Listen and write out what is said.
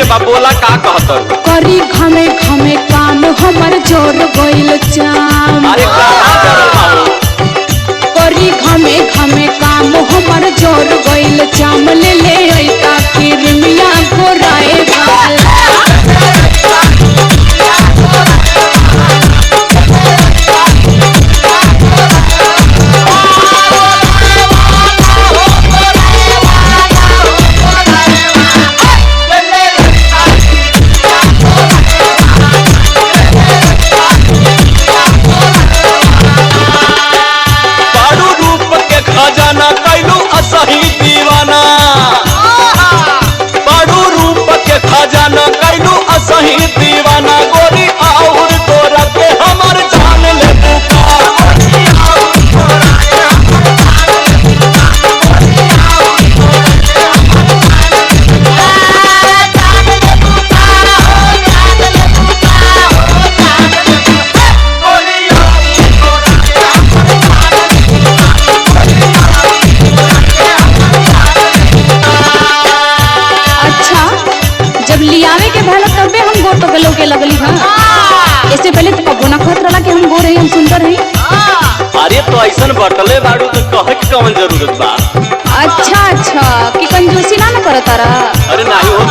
बा बोला का कहत करी घमे घमे काम हमर जोर गइल चाम। अरे कहां जरल बाबू करी घमे घमे काम हमर जोर गइल चाम। ले ले ऐता किरमिया गोराए गाल। के लगली हां। इससे पहले तो कबो ना कहत रहला कि हम गोर हई हम सुंदर हई। अरे तो ऐसन बटले बाड़ू तो कहे के कौन जरूरत बा। अच्छा कि कंजूसी ना करत रहा। अरे नहीं हो